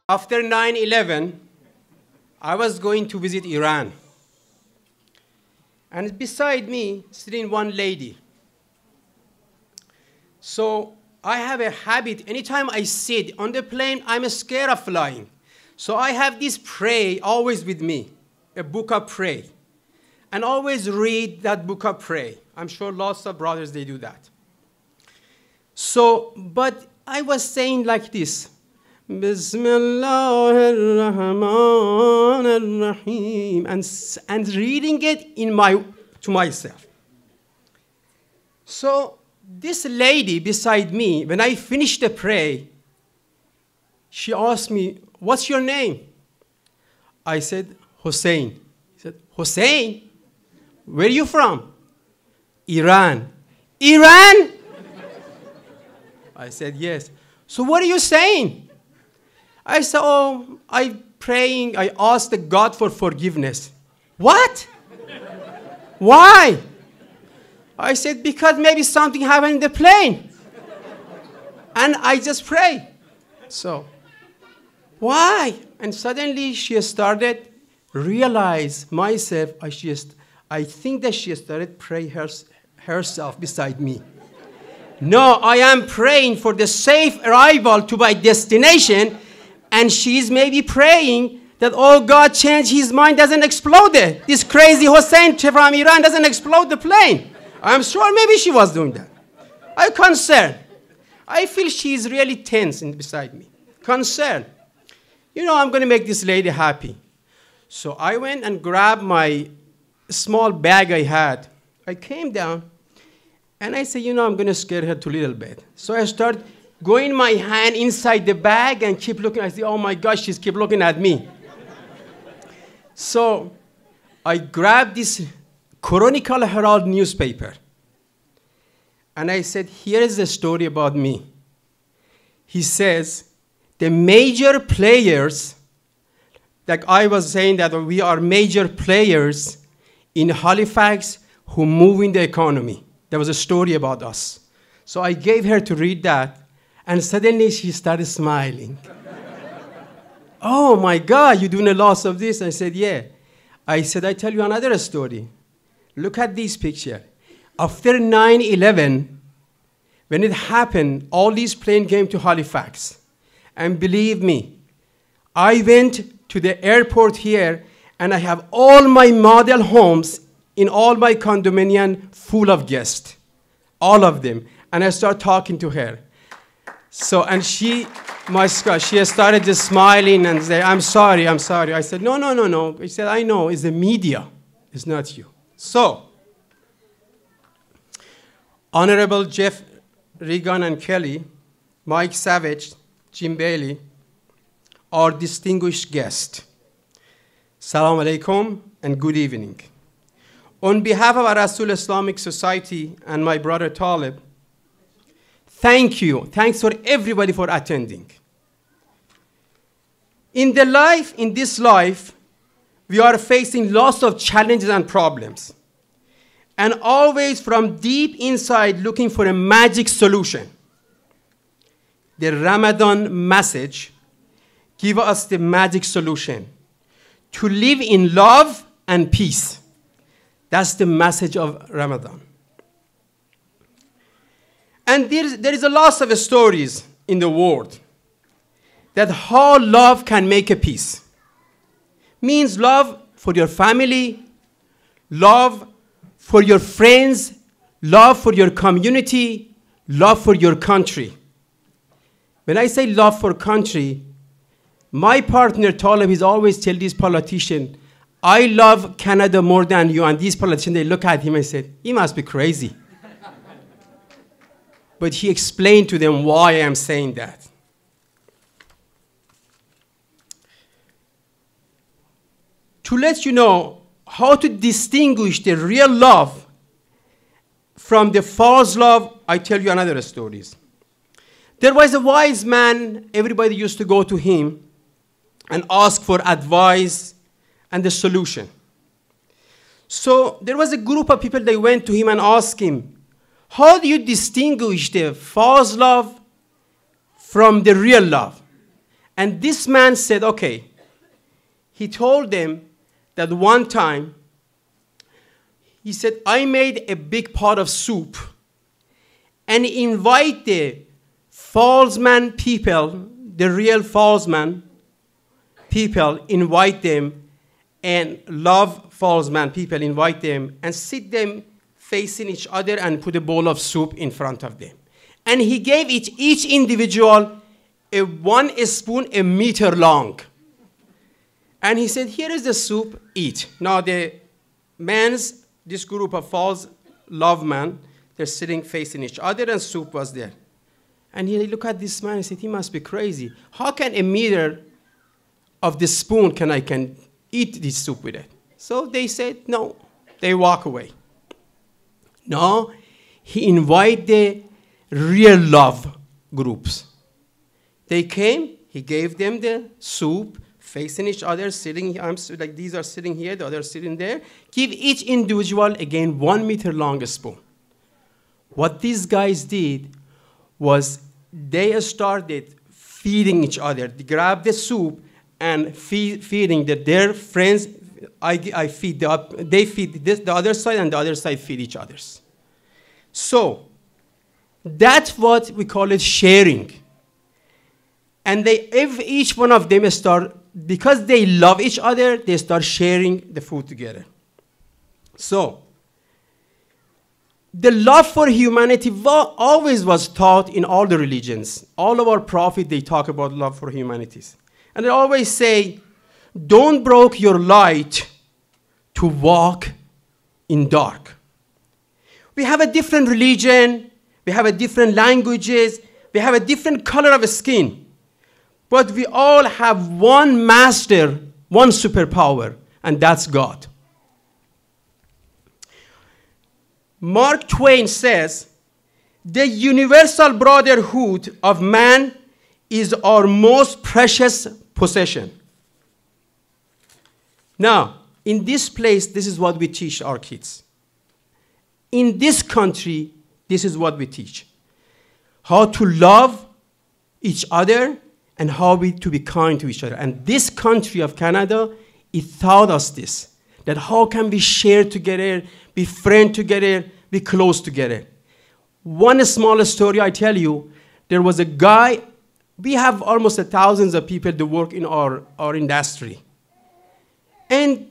After 9/11, I was going to visit Iran. And beside me, sitting one lady. So I have a habit, anytime I sit on the plane, I'm scared of flying. So I have this prayer always with me, a book of prayer. And always read that book of prayer. I'm sure lots of brothers, they do that. So, but I was saying like this, Bismillahirrahmanirrahim, and reading it to myself. So this lady beside me, when I finished the prayer, she asked me, "What's your name?" I said, "Hossein." She said, "Hossein? Where are you from?" "Iran." "Iran?" I said, "Yes." "So what are you saying?" I said, "Oh, I'm praying. I asked the God for forgiveness." "What? Why?" I said, "Because maybe something happened in the plane. And I just pray." So, why? And suddenly she started realize myself, I think that she started praying herself beside me. No, I am praying for the safe arrival to my destination, and she's maybe praying that, oh God, change his mind, doesn't explode it. This crazy Hossein from Iran doesn't explode the plane. I'm sure maybe she was doing that. I'm concerned. I feel she's really tense beside me. Concerned. You know, I'm going to make this lady happy. So I went and grabbed my small bag I had. I came down, and I said, you know, I'm going to scare her to a little bit. So I started going my hand inside the bag and keep looking. I said, oh my gosh, she's keep looking at me. So I grabbed this Chronicle Herald newspaper. And I said, here is a story about me. He says, the major players, like I was saying that we are major players in Halifax who move in the economy. There was a story about us. So I gave her to read that, and suddenly she started smiling. Oh my God, you're doing a lot of this? I said, yeah. I said, I tell you another story. Look at this picture. After 9/11, when it happened, all these planes came to Halifax. And believe me, I went to the airport here, and I have all my model homes in all my condominium full of guests, all of them. And I started talking to her. So, and she started just smiling and say, I'm sorry. I said, no. He said, I know, it's the media, it's not you. So, Honorable Jeff Regan and Kelly, Mike Savage, Jim Bailey, our distinguished guest. Assalamu alaikum and good evening. On behalf of Al-Rasoul Islamic Society and my brother Talib, thank you. Thanks for everybody for attending. In this life, we are facing lots of challenges and problems, and always from deep inside looking for a magic solution. The Ramadan message gives us the magic solution to live in love and peace. That's the message of Ramadan. And there is a lot of stories in the world that how love can make a peace. Means love for your family, love for your friends, love for your community, love for your country. When I say love for country, my partner Talib is always tell these politicians, I love Canada more than you. And these politicians, they look at him and say, he must be crazy. But he explained to them why I'm saying that. To let you know how to distinguish the real love from the false love, I tell you another story. There was a wise man, everybody used to go to him and ask for advice and the solution. So there was a group of people, they went to him and asked him, how do you distinguish the false love from the real love? And this man said, okay, he told them that one time, he said, I made a big pot of soup and invite the Fallsman people, the real Fallsman people, invite them, and love Fallsman people, invite them, and sit them facing each other and put a bowl of soup in front of them. And he gave each individual a 1 spoon, a meter long. And he said, here is the soup, eat. Now the men's, this group of Falls love man, they're sitting facing each other and soup was there. And he looked at this man and said, he must be crazy. How can a meter of the spoon I can eat this soup with it? So they said, no. They walk away. No, he invited the real love groups. They came, he gave them the soup, facing each other, sitting, like these are sitting here, the others sitting there. Give each individual, again, 1 meter long spoon. What these guys did was they started feeding each other. They grabbed the soup and feeding their friends. I feed they feed this, the other side, and the other side feed each others. So that's what we call it sharing. And each one of them start, because they love each other, they start sharing the food together. So the love for humanity always was taught in all the religions. All of our prophets, they talk about love for humanity. And they always say, don't broke your light to walk in dark. We have a different religion, we have a different languages, we have a different color of skin. But we all have one master, one superpower, and that's God. Mark Twain says, the universal brotherhood of man is our most precious possession. Now, in this place, this is what we teach our kids. In this country, this is what we teach. How to love each other and how to be kind to each other. And this country of Canada, it taught us this, that how can we share together, be friends together, be close together. One small story I tell you, there was a guy, we have almost thousands of people that work in our industry. And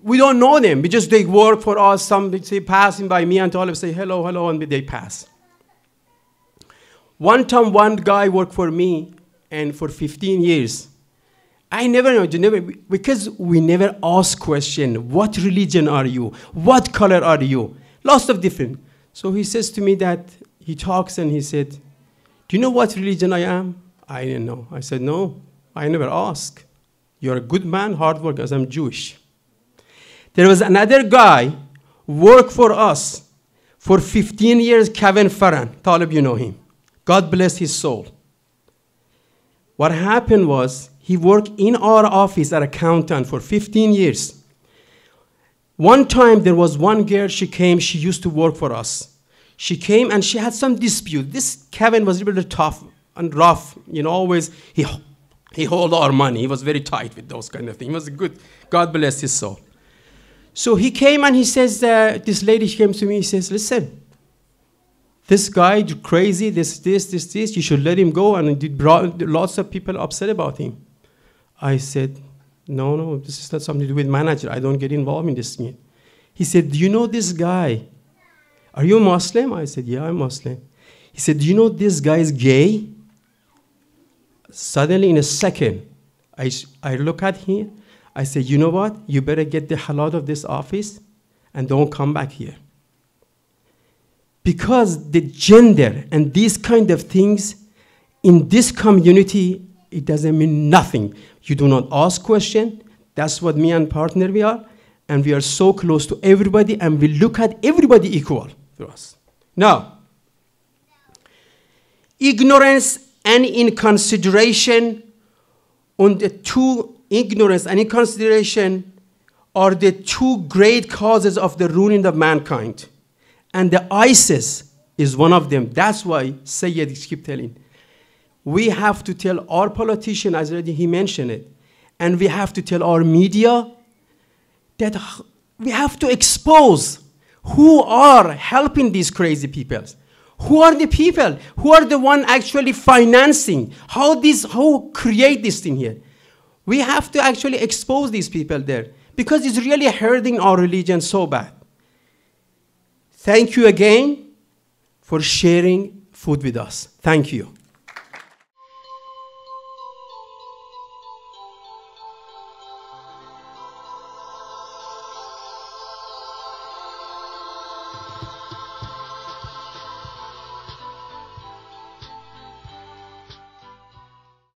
we don't know them. They work for us. Some say passing by me and all of them say hello, hello, and they pass. One time, one guy worked for me, and for 15 years, I never know, because we never ask question. What religion are you? What color are you? Lots of different. So he says to me that he talks and he said, do you know what religion I am? I didn't know. I said, no, I never ask. You're a good man, hard worker, as I'm Jewish. There was another guy worked for us for 15 years, Kevin Farran. Talib, you know him. God bless his soul. What happened was he worked in our office as an accountant for 15 years. One time there was one girl, she came, she used to work for us. She came and she had some dispute. This Kevin was really tough and rough, always he hold our money. He was very tight with those kind of things. He was good, God bless his soul. So he came and he says, this lady came to me, he says, listen, this guy crazy, this, you should let him go. And it brought lots of people upset about him. I said, no, this is not something to do with manager. I don't get involved in this. He said, do you know this guy? Are you Muslim? I said, yeah, I'm Muslim. He said, do you know this guy is gay? Suddenly, in a second, I look at him. I said, you know what? You better get the hell out of this office and don't come back here. Because the gender and these kind of things in this community, it doesn't mean nothing. You do not ask questions. That's what me and partner we are. And we are so close to everybody, and we look at everybody equal to us. Now, ignorance and inconsideration on the two, ignorance and inconsideration are the two great causes of the ruining of mankind. And the ISIS is one of them. That's why Sayyid keeps telling, We have to tell our politicians, as already he mentioned it, and we have to tell our media that we have to expose who are helping these crazy people. Who are the people? Who are the one actually financing? How create this thing here? We have to actually expose these people there because it's really hurting our religion so bad. Thank you again for sharing food with us. Thank you.